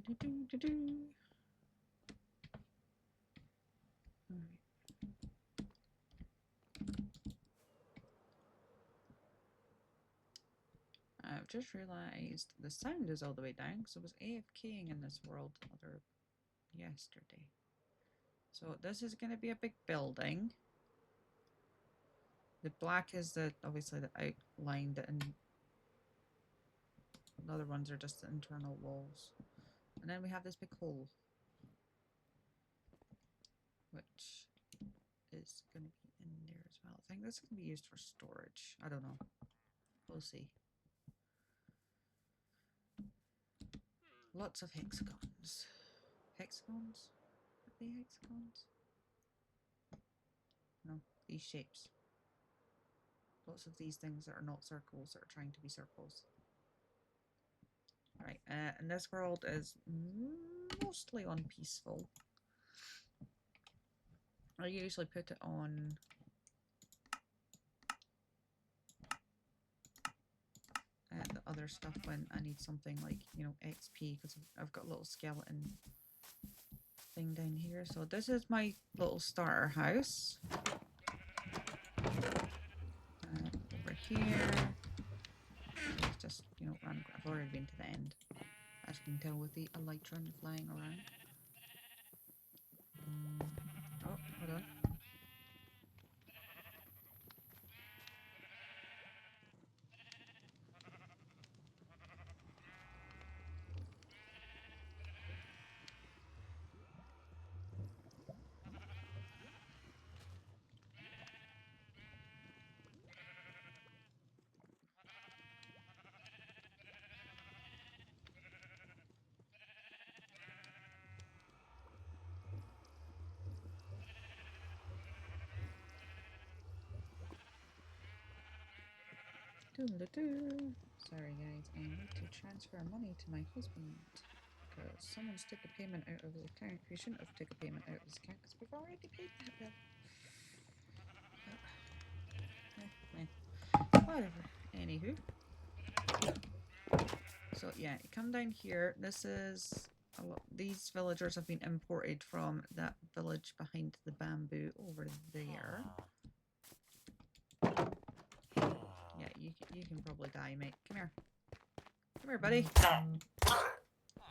I've just realised the sound is all the way down because I was AFKing in this world yesterday. So this is going to be a big building. The black is obviously the outlined, and the other ones are just the internal walls. And then we have this big hole, which is going to be in there as well. I think this can be used for storage. I don't know. We'll see. Lots of hexagons. Hexagons? Are they hexagons? No, these shapes. Lots of these things that are not circles that are trying to be circles. Alright, and this world is mostly on peaceful. I usually put it on the other stuff when I need something like, you know, XP, because I've got a little skeleton thing down here. So this is my little starter house. Over here, it's just, you know, I've already been to the end, as you can tell with the elytron flying around. Oh, hold on. Sorry guys, I need to transfer money to my husband because someone's took a payment out of his account. We shouldn't have took a payment out of his account because we've already paid that bill. Whatever. Anywho. So yeah, you come down here. This is these villagers have been imported from that village behind the bamboo over there. Yeah, you can probably die, mate. Come here. Come here, buddy.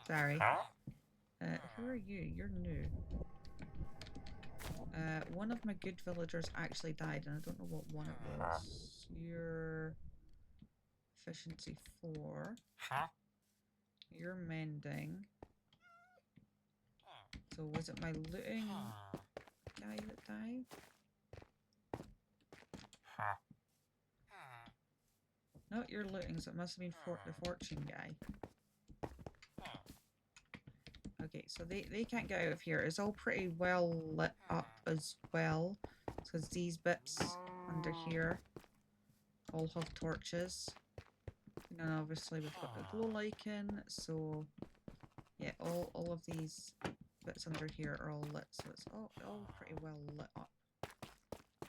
Sorry. Who are you? You're new. One of my good villagers actually died, and I don't know what one it was. Your efficiency 4. You're mending. So was it my looting guy that died? No, you're looting, so it must have been the fortune guy. Okay, so they can't get out of here. It's all pretty well lit up as well, because these bits under here all have torches. And then obviously we've got the glow lichen, so yeah, all of these bits under here are all lit, so it's all pretty well lit up.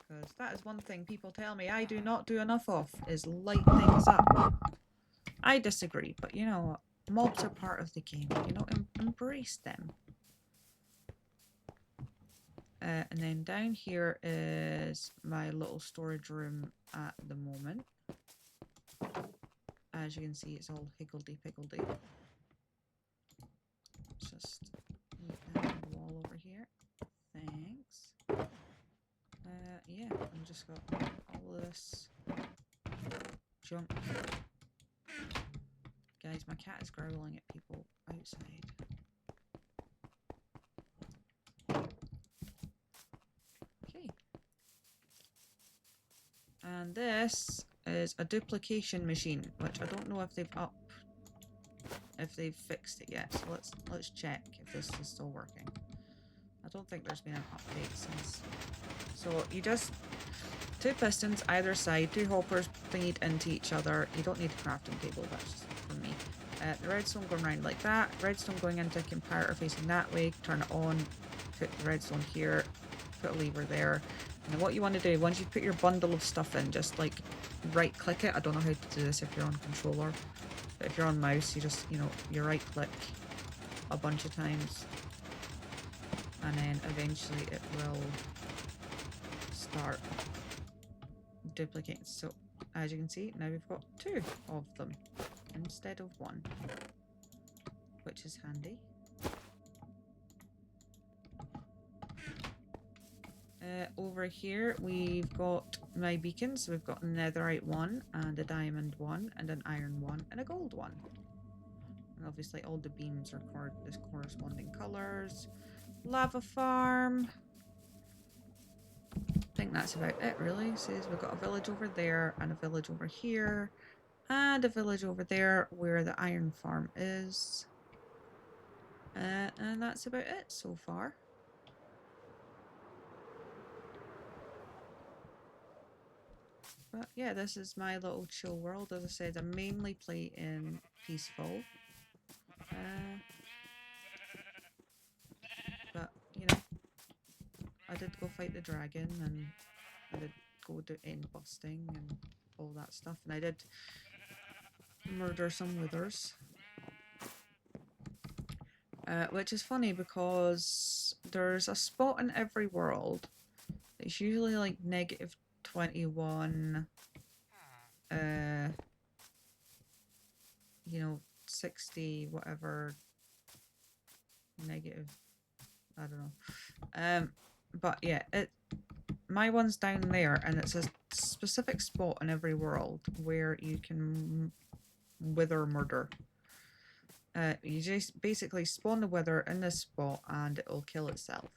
Because that is one thing people tell me I do not do enough of, is light things up. I disagree, but you know what? Mobs are part of the game, you know, embrace them. And then down here is my little storage room at the moment. As you can see, it's all higgledy-piggledy. Just move that wall over here. Thanks. Yeah, I've just got all of this junk. Guys, my cat is growling at people outside. Okay. And this is a duplication machine, which I don't know if they've fixed it yet. So let's check if this is still working. I don't think there's been an update since. So you just 2 pistons either side, 2 hoppers feed into each other. You don't need a crafting table, that's just from me. The redstone going around like that, redstone going into a comparator facing that way, turn it on, put the redstone here, put a lever there. And then what you want to do, once you put your bundle of stuff in, just like right click it. I don't know how to do this if you're on controller, but if you're on mouse, you just, you know, you right click a bunch of times. And then eventually it will start duplicating. So as you can see, now we've got 2 of them instead of 1, which is handy. Over here we've got my beacons. We've got a netherite one and a diamond one and an iron one and a gold one. And obviously all the beams are the corresponding colours. Lava farm. I think that's about it really. It says we've got a village over there and a village over here and a village over there where the iron farm is. And that's about it so far. But yeah, this is my little chill world. As I said, I mainly play in peaceful. But, you know, I did go fight the dragon and I did go do end busting and all that stuff. And I did murder some withers. Which is funny because there's a spot in every world. It's usually like -21, you know, 60, whatever, negative, I don't know. But yeah, my one's down there, and it's a specific spot in every world where you can wither murder. You just basically spawn the wither in this spot, and it'll kill itself.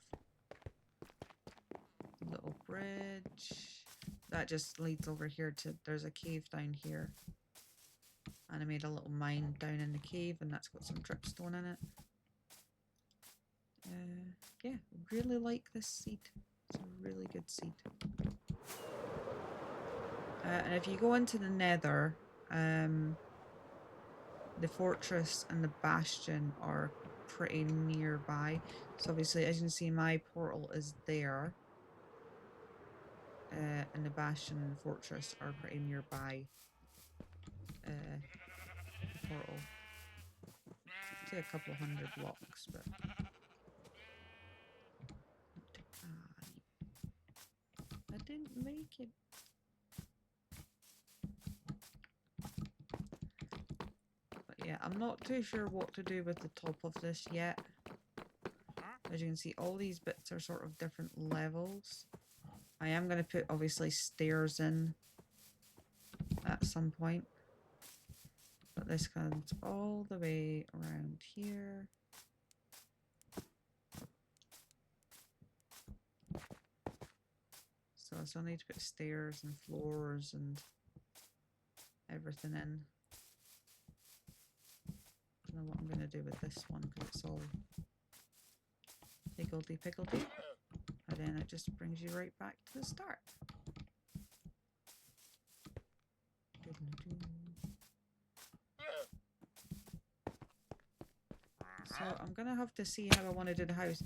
Little bridge. That just leads over here to, there's a cave down here. And I made a little mine down in the cave, and that's got some dripstone in it. Yeah, really like this seed. It's a really good seed. And if you go into the nether, the fortress and the bastion are pretty nearby. So obviously, as you can see, my portal is there. And the bastion and the fortress are pretty nearby. The portal. Say a couple of 100 blocks, but I didn't make it. But yeah, I'm not too sure what to do with the top of this yet. As you can see, all these bits are sort of different levels. I am going to put obviously stairs in at some point. But this comes all the way around here. So I still need to put stairs and floors and everything in. I don't know what I'm going to do with this one because it's all higgledy-piggledy. And then it just brings you right back to the start. So I'm gonna have to see how I want to do the house,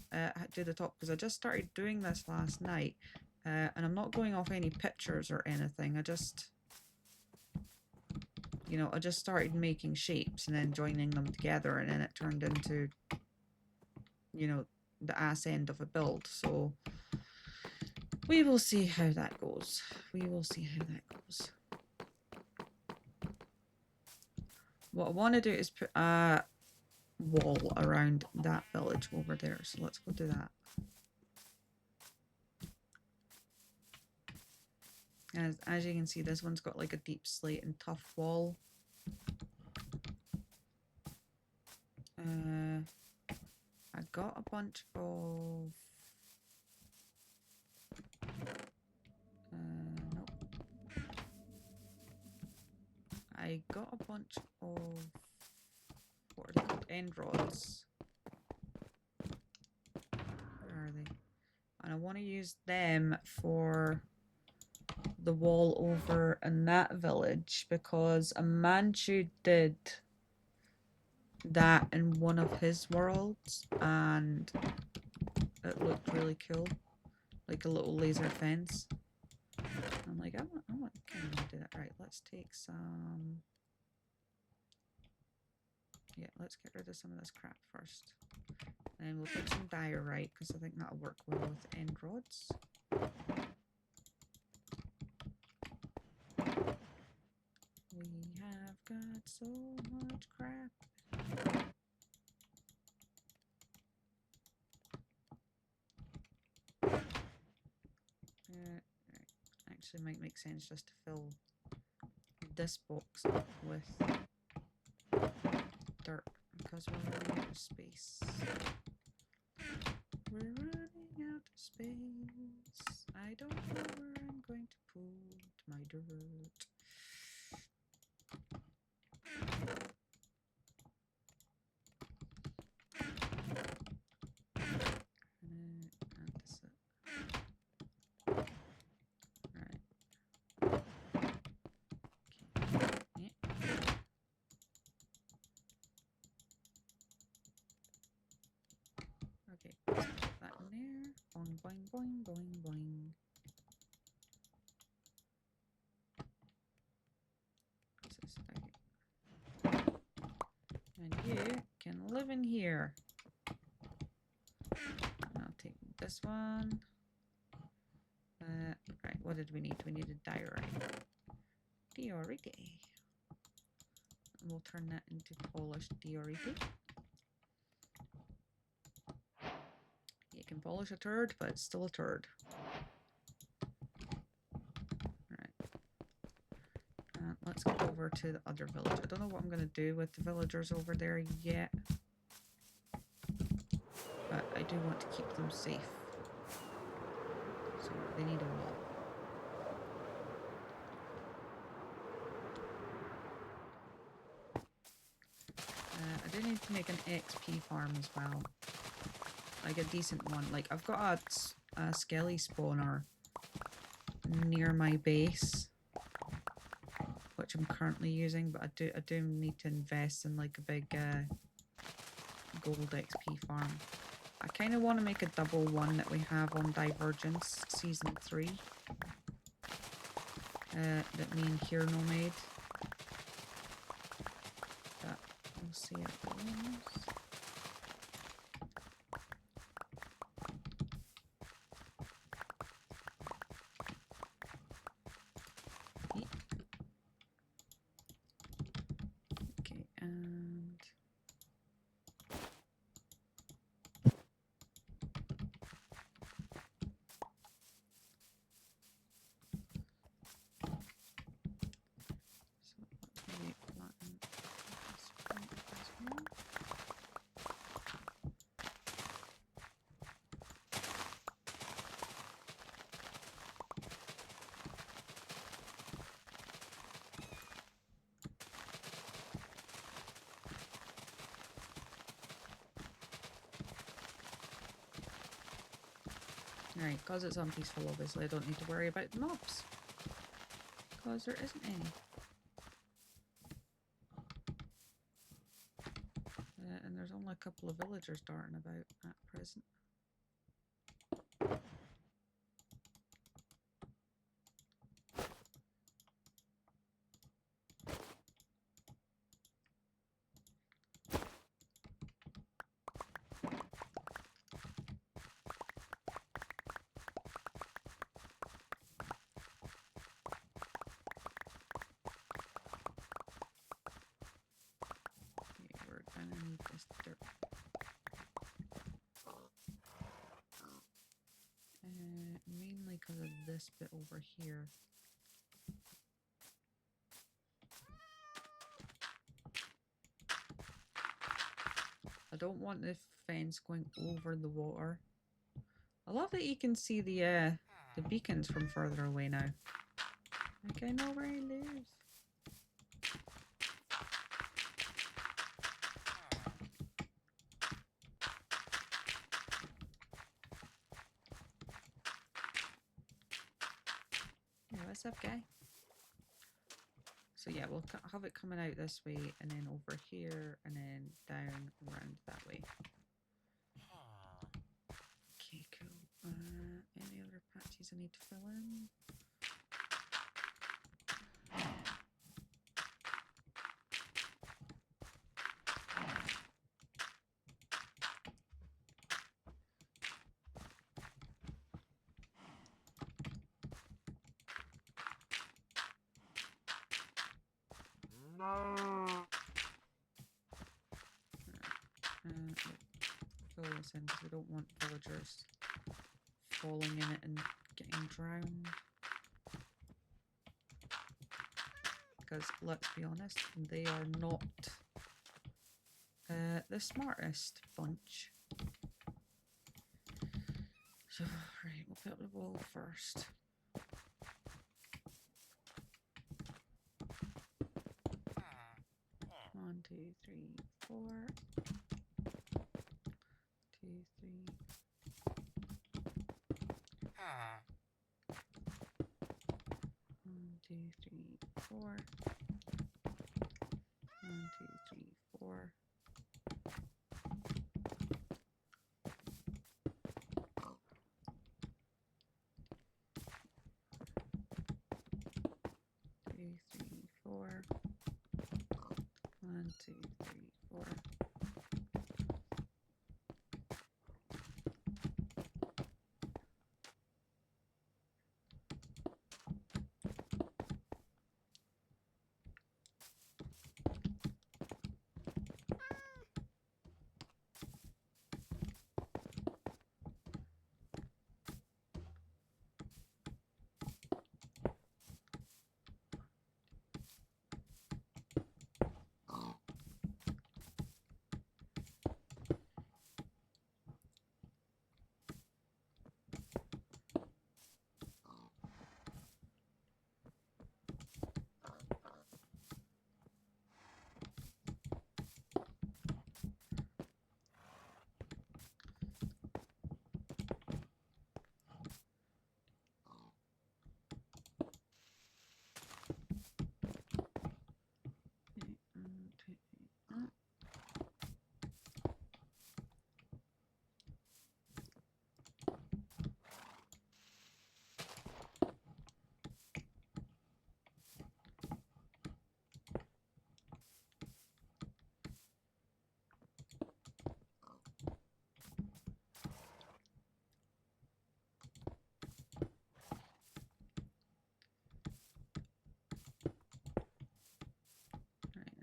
do the top, because I just started doing this last night, and I'm not going off any pictures or anything. I just, you know, I just started making shapes and then joining them together, and then it turned into, you know, the ass end of a build. So we will see how that goes. We will see how that goes. What I want to do is put a wall around that village over there. So let's go do that. As you can see, this one's got like a deep slate and tough wall. I got a bunch of... nope. I got a bunch of... what are they called? End rods. Where are they? And I want to use them for the wall over in that village, because a Manchu did that in one of his worlds and it looked really cool, like a little laser fence. I'm like, I want to do that. Right, let's take some Yeah, let's get rid of some of this crap first. And we'll put some diorite because I think that'll work well with end rods. We have got so much crap. Actually might make sense just to fill this box up with dirt because we're running out of space. We're running out of space. I don't know where I'm going to put my dirt. And that's it. Alright. Okay. Yeah. Okay, let's put that in there. Boing, boing, boing, boing, boing. What's this? Okay. And you can live in here. I'll take this one. Right, what did we need? We needed diorite. Diorite. And we'll turn that into polished diorite. You can polish a turd, but it's still a turd. Alright. Let's go over to the other village. I don't know what I'm going to do with the villagers over there yet. But I do want to keep them safe. So they need a wall. I do need to make an XP farm as well. Like a decent one. Like I've got a skelly spawner near my base, which I'm currently using, but I do need to invest in like a big gold XP farm. I kind of want to make a double one that we have on Divergence Season 3 that me and Hero made. But we'll see how it goes. Okay, and so let's maybe flatten this point as well. Right, because it's unpeaceful, obviously I don't need to worry about the mobs. Because there isn't any. And there's only a couple of villagers darting about at present. Okay, we're gonna need this dirt. Mainly because of this bit over here. I don't want the fence going over the water. I love that you can see the beacons from further away now. Like I know where I live. Yeah, what's up, guy? So yeah, we'll have it coming out this way, and then over here, and then down around that way. Okay, cool. Any other patches I need to fill in? Fill this in because we don't want villagers falling in it and getting drowned. Because let's be honest, they are not the smartest bunch. So, right, we'll put up the wall first. One, two, three, four. 2, 3. 1, 2, 3, 4. 1, 2, 3, 4. 2, 3, 4. 1, 2, 3, 4.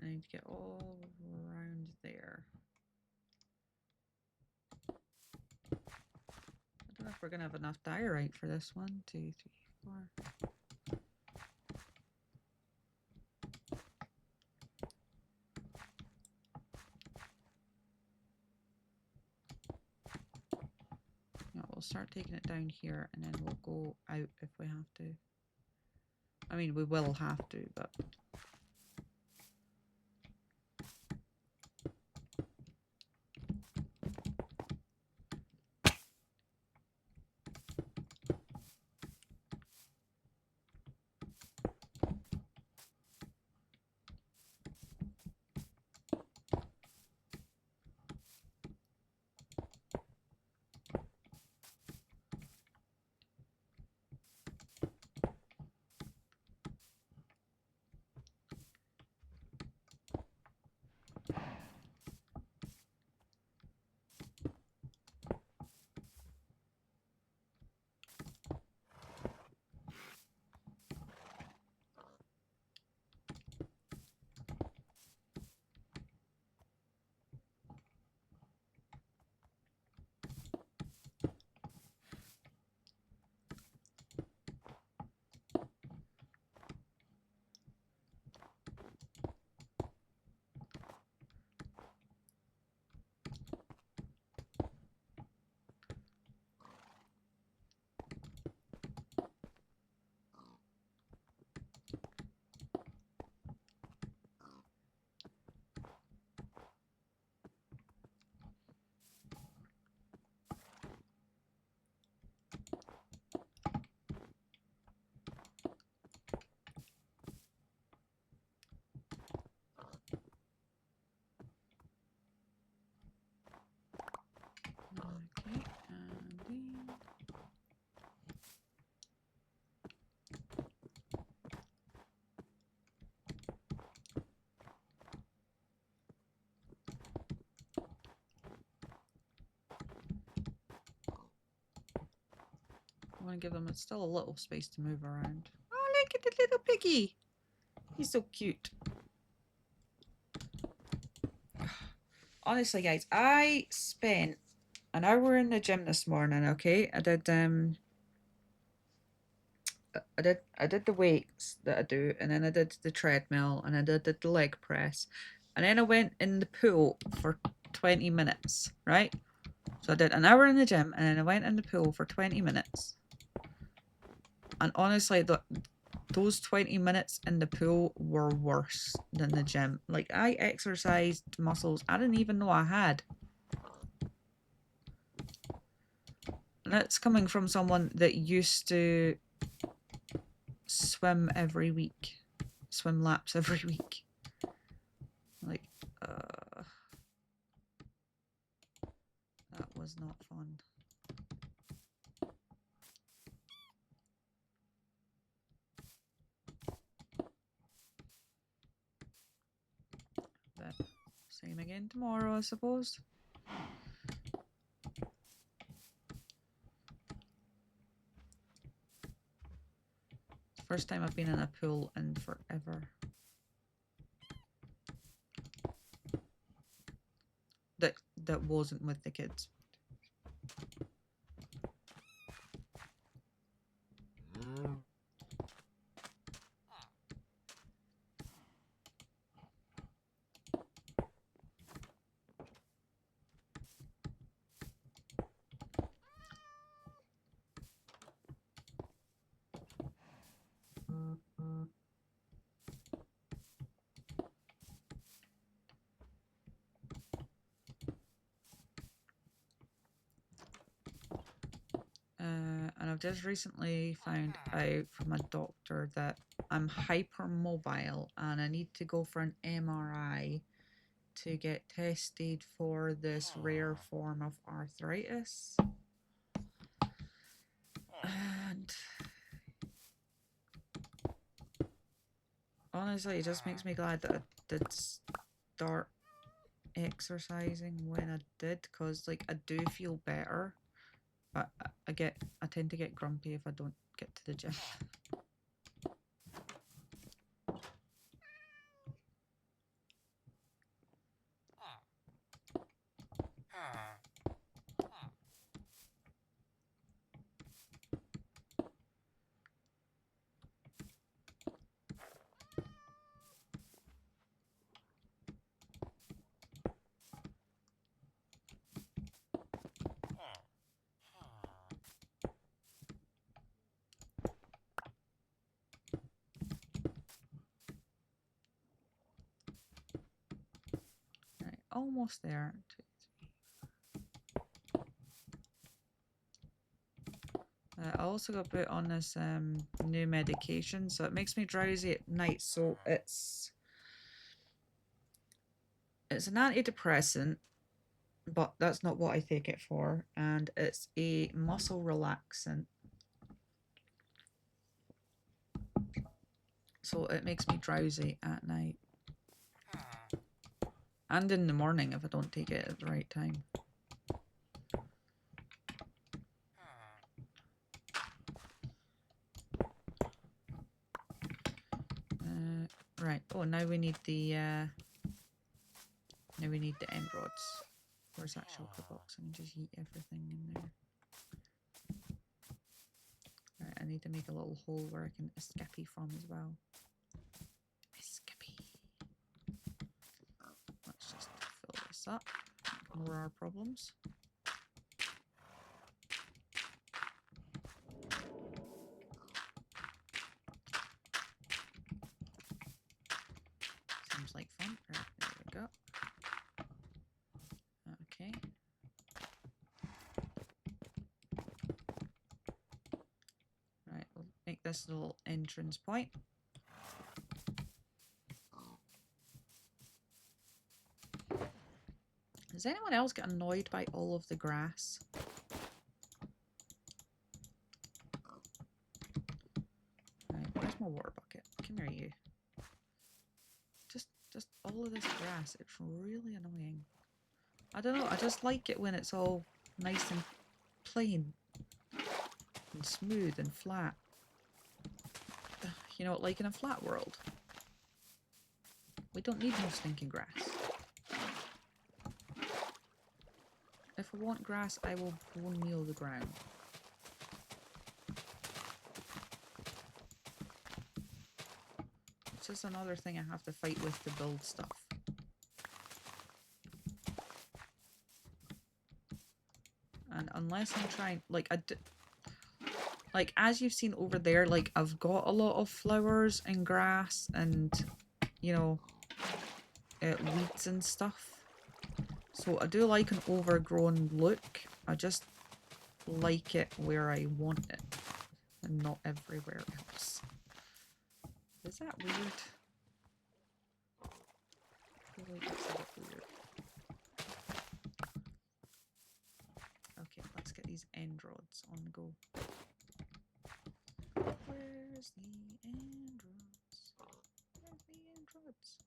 I need to get all around there. I don't know if we're going to have enough diorite for this. 1, 2, 3, 4. Yeah, we'll start taking it down here and then we'll go out if we have to. I mean, we will have to, but... Okay, and then... I want to give them still a little space to move around. Oh, look at the little piggy! He's so cute. Honestly, guys, I spent an hour in the gym this morning, okay? I did the weights that I do, and then I did the treadmill, and I did the leg press, and then I went in the pool for 20 minutes, right? So I did an hour in the gym, and then I went in the pool for 20 minutes. And honestly, those 20 minutes in the pool were worse than the gym. Like, I exercised muscles I didn't even know I had. And that's coming from someone that used to swim every week. Swim laps every week. Like, that was not fun. But same again tomorrow, I suppose. First time I've been in a pool in forever. That wasn't with the kids. And I've just recently found out from a doctor that I'm hypermobile and I need to go for an MRI to get tested for this rare form of arthritis. And honestly, it just makes me glad that I did start exercising when I did, because like I do feel better, but I tend to get grumpy if I don't get to the gym. Right, almost there. I also got put on this new medication, so it makes me drowsy at night. So it's an antidepressant, but that's not what I take it for, and it's a muscle relaxant. So it makes me drowsy at night. And in the morning if I don't take it at the right time. Right. Oh, now we need the end rods. Where's that shulker box? I can just eat everything in there. Right, I need to make a little hole where I can escape from as well. Escape. Let's just fill this up. Ignore our problems. Seems like fun. Right, there we go. Okay. Right, we'll make this little entrance point. Does anyone else get annoyed by all of the grass? Right, where's my water bucket? Come here, you. Just all of this grass. It's really annoying. I don't know. I just like it when it's all nice and plain and smooth and flat. You know, like in a flat world. We don't need no stinking grass. if I want grass, I will bone meal the ground. It's just another thing I have to fight with to build stuff. And unless I'm trying, like, like, as you've seen over there, like, I've got a lot of flowers and grass and, you know, weeds and stuff. So I do like an overgrown look. I just like it where I want it and not everywhere else. Is that weird? I feel like it's a bit weird. Okay, let's get these end rods on the go. Where's the end rods? Where's the end rods?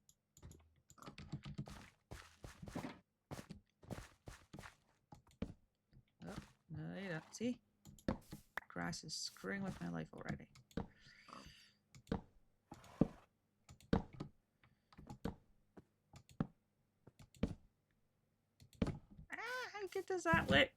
Oh, no, they don't. See? Grass is screwing with my life already. Ah, how good does that look?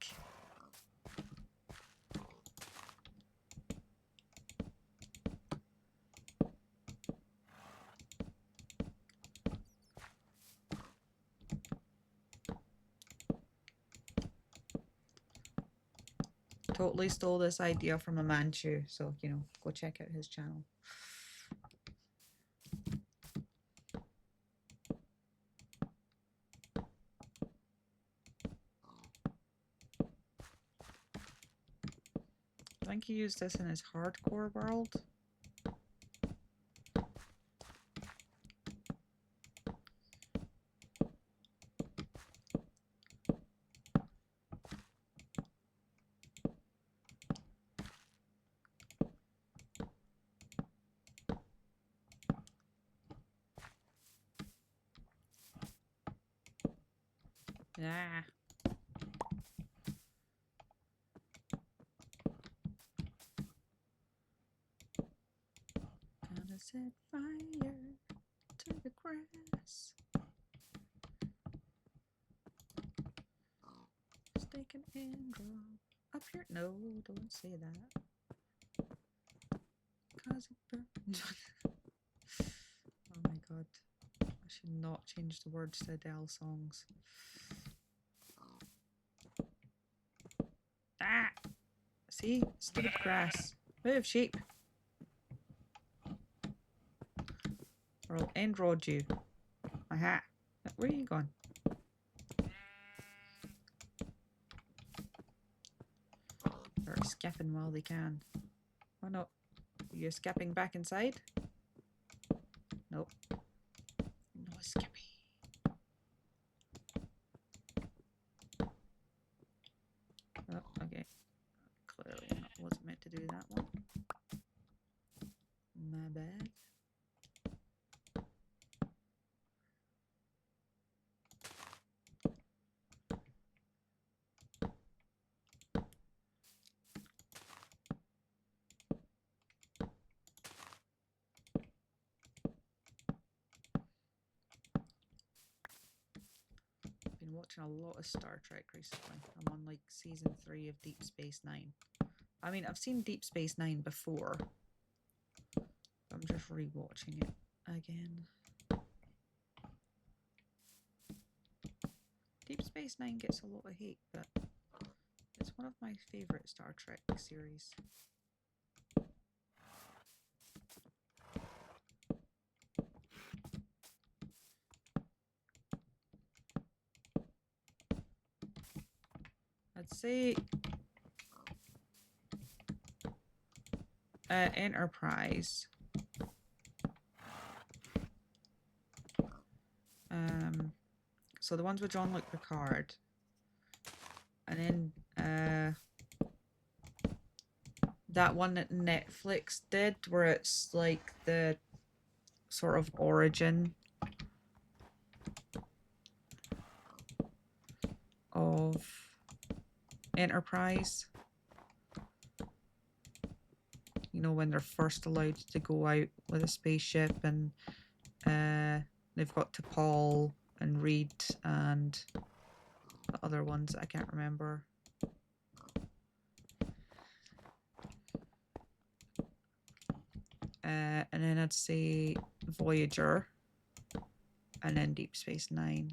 Totally stole this idea from a Manchu, so, you know, go check out his channel. I think he used this in his hardcore world. Yeah. Gonna set fire to the grass. Stick an end drop up here. No, don't say that. Cause it burns. Oh my god. I should not change the words to Adele songs. Ah! See? Stupid grass. Move, sheep. Or I'll end rod you. Aha. Where are you going? They're skipping while they can. Oh no. You're skipping back inside? Nope. No skippy. Oh, okay. Clearly I wasn't meant to do that one. My bad. Been watching a lot of Star Trek recently. I'm on like season 3 of Deep Space Nine. I mean, I've seen Deep Space Nine before. I'm just rewatching it again. Deep Space Nine gets a lot of hate, but it's one of my favourite Star Trek series. I'd say Enterprise. So the ones with Jean-Luc Picard. And then that one that Netflix did where it's like the sort of origin of Enterprise. You know, when they're first allowed to go out with a spaceship and they've got T'Pol and Reed and the other ones I can't remember. And then I'd say Voyager, and then Deep Space Nine.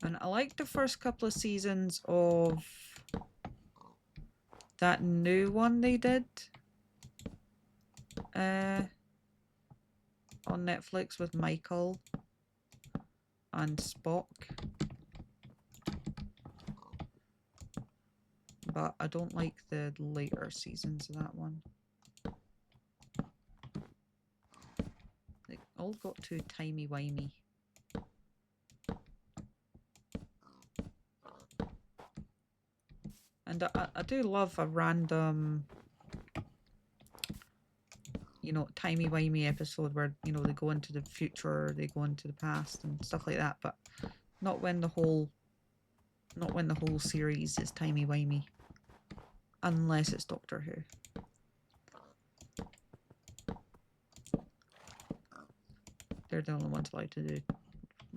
And I liked the first couple of seasons of that new one they did on Netflix with Michael and Spock. But I don't like the later seasons of that one. They all got too timey-wimey. And I do love a random, you know, timey-wimey episode where, you know, they go into the future, they go into the past and stuff like that, but not when the whole series is timey-wimey. Unless it's Doctor Who. They're the only ones allowed to do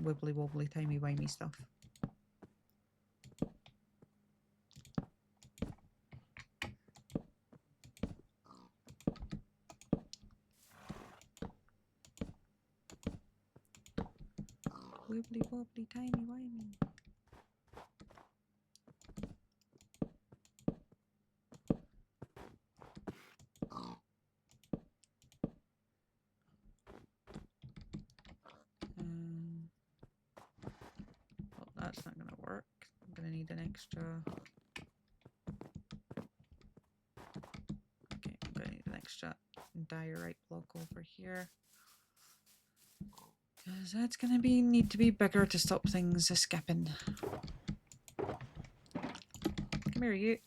wibbly-wobbly, timey-wimey stuff. Wibbly-wobbly, timey-wimey. Well, that's not going to work. I'm going to need an extra... Okay, I'm going to need an extra diorite block over here. Because that's going to need to be bigger to stop things escaping. Come here, you.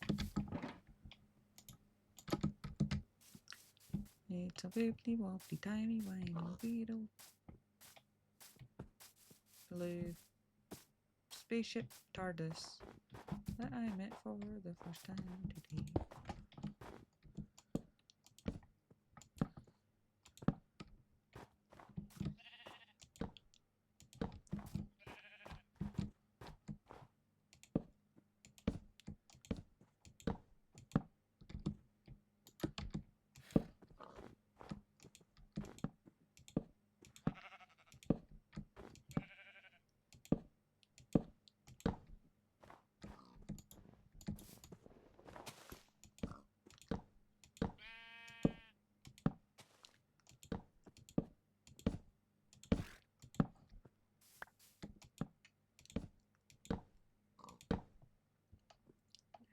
It's a wibbly wobbly timey wimey beetle. Blue spaceship TARDIS that I met for the first time today.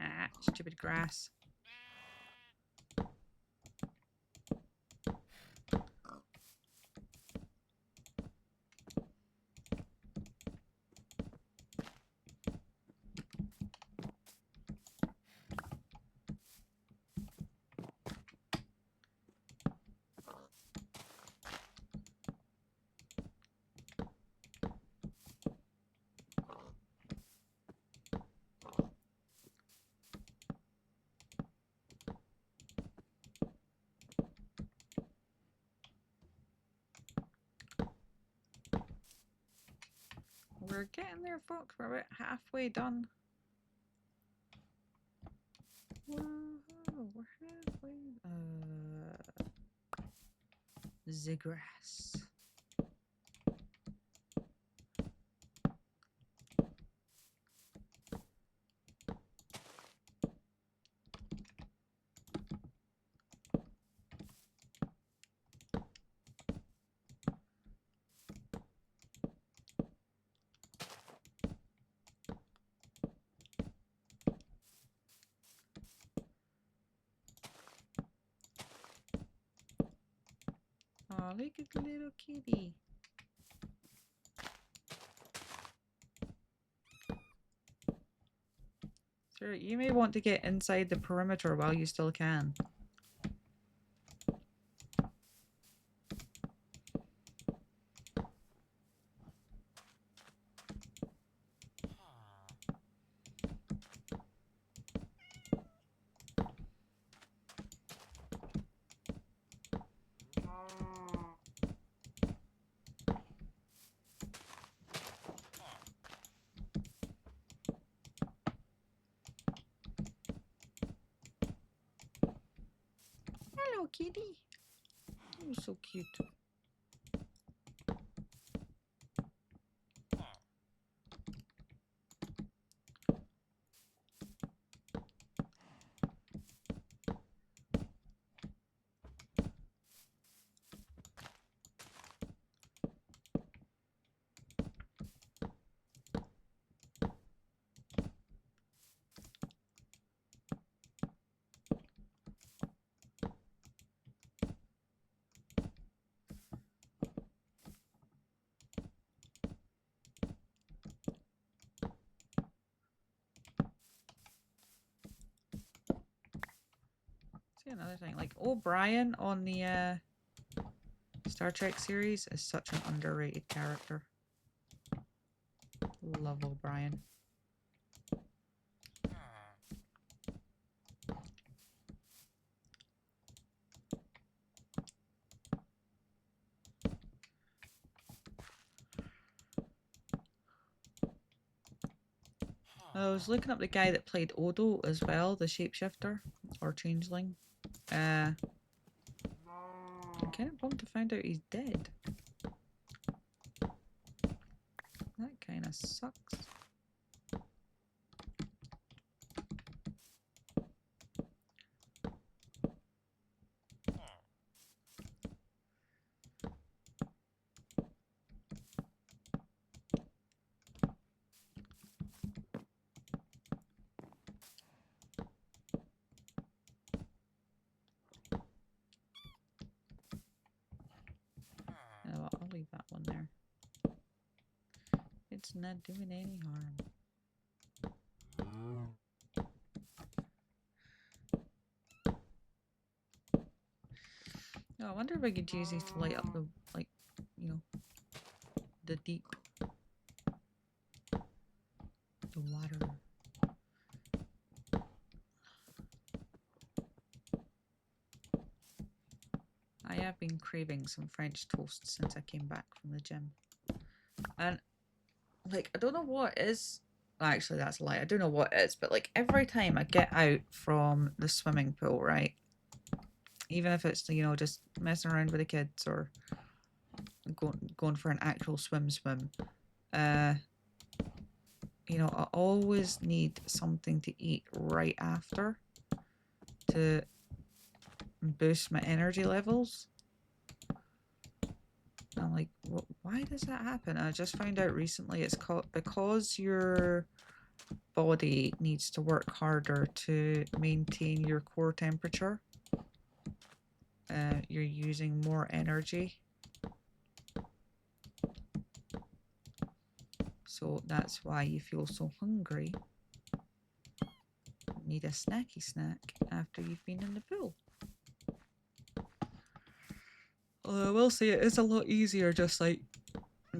Ah, stupid grass. We're getting there, folks. We're about halfway done. Whoa, we're halfway. The grass. Oh, look at the little kitty. Sure, you may want to get inside the perimeter while you still can. Hello, kitty. You're so cute. See another thing, like O'Brien on the Star Trek series is such an underrated character. Love O'Brien. I was looking up the guy that played Odo as well, the shapeshifter or changeling. I'm kind of bummed to find out he's dead. That kind of sucks. Oh, I'll leave that one there. It's not doing any harm. Oh, I wonder if I could use these to light up the, like, you know, the deep. The water. I have been craving some French toast since I came back from the gym. And, like, I don't know what it is. Actually, that's a lie. I don't know what it is, but, like, every time I get out from the swimming pool, right? Even if it's, you know, just messing around with the kids or going for an actual swim, you know, I always need something to eat right after to boost my energy levels. I'm like, why does that happen? I just found out recently it's because your body needs to work harder to maintain your core temperature. You're using more energy. So that's why you feel so hungry. Need a snacky snack after you've been in the pool. Although I will say it is a lot easier just like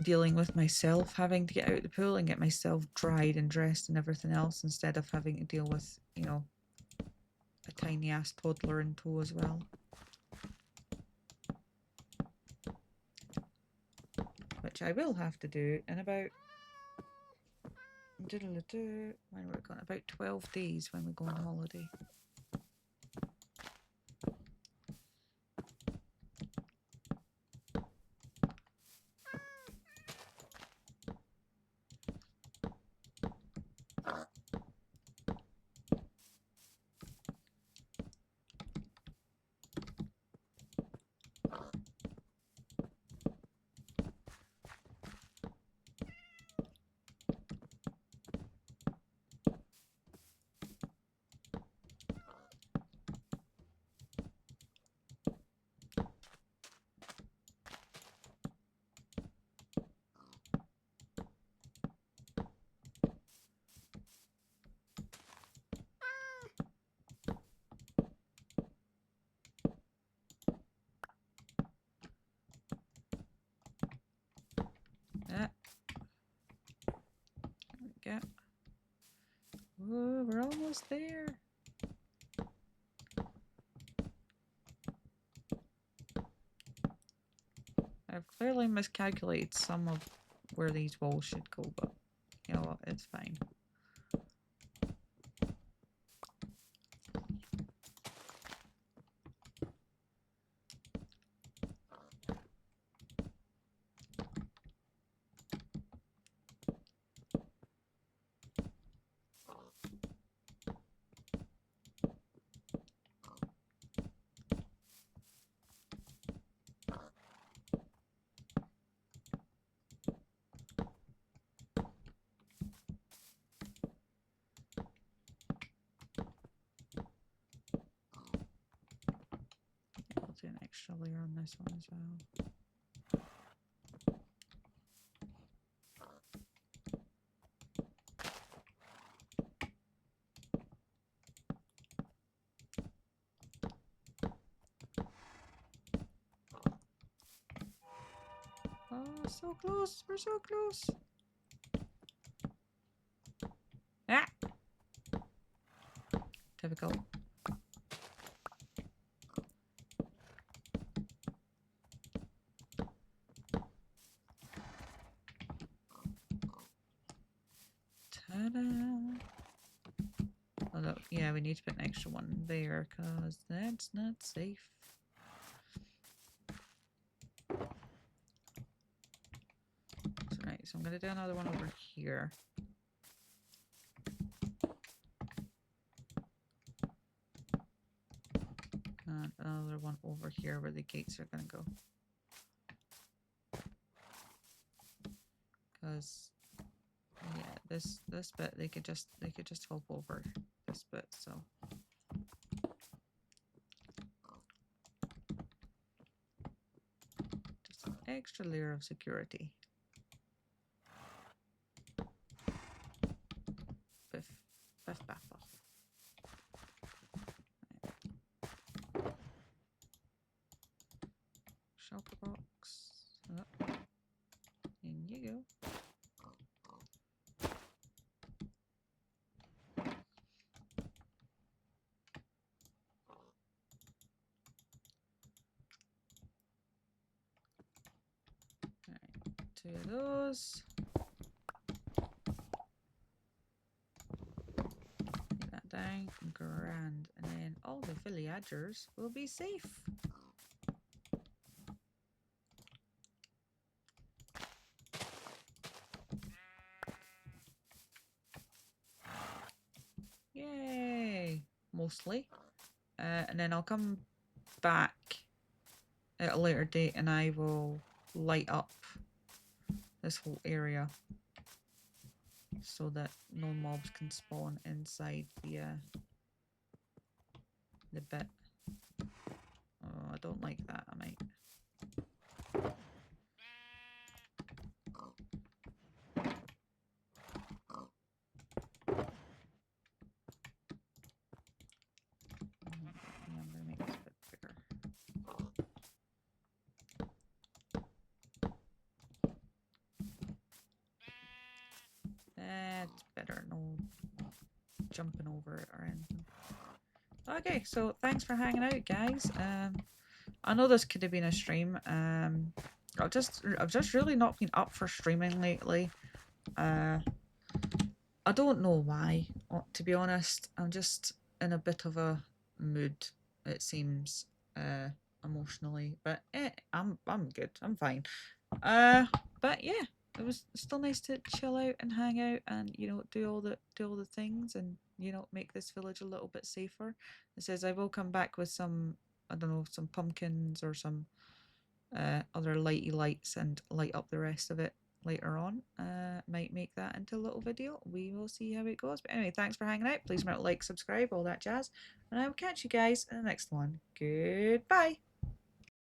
dealing with myself having to get out of the pool and get myself dried and dressed and everything else instead of having to deal with, you know, a tiny ass toddler in tow as well. Which I will have to do in about when we're going, about 12 days when we go on holiday. Yeah. There we go. Whoa, we're almost there. I've clearly miscalculated some of where these walls should go, but you know what, it's fine. do an extra layer on this one as well. Oh, so close. We're so close. Ah! Typical. Ta-da! Although, yeah, we need to put an extra one there because that's not safe. Right, so I'm going to do another one over here. And another one over here where the gates are going to go. Because, yeah, this bit they could just hop over this bit, so. Just an extra layer of security. Biff, biff, baff off. Shulker box. Oh. In you go. Alright, 2 of those. Get that down. Grand. And then all the villagers will be safe. Yay! Mostly. And then I'll come back at a later date and I will light up this whole area so that no mobs can spawn inside the bit. Oh, I don't like that. I might. I'm gonna make this a bit bigger. That's better. No jumping over it or anything. Okay, so thanks for hanging out, guys. I know this could have been a stream. I've just really not been up for streaming lately. I don't know why. To be honest, I'm just in a bit of a mood. It seems emotionally, but I'm good. I'm fine. But yeah, it was still nice to chill out and hang out and do all the things and make this village a little bit safer. It says I will come back with some, I don't know, some pumpkins or some other lighty lights and light up the rest of it later on. Might make that into a little video. We will see how it goes. But anyway, thanks for hanging out. Please remember to like, subscribe, all that jazz, and I will catch you guys in the next one. Goodbye.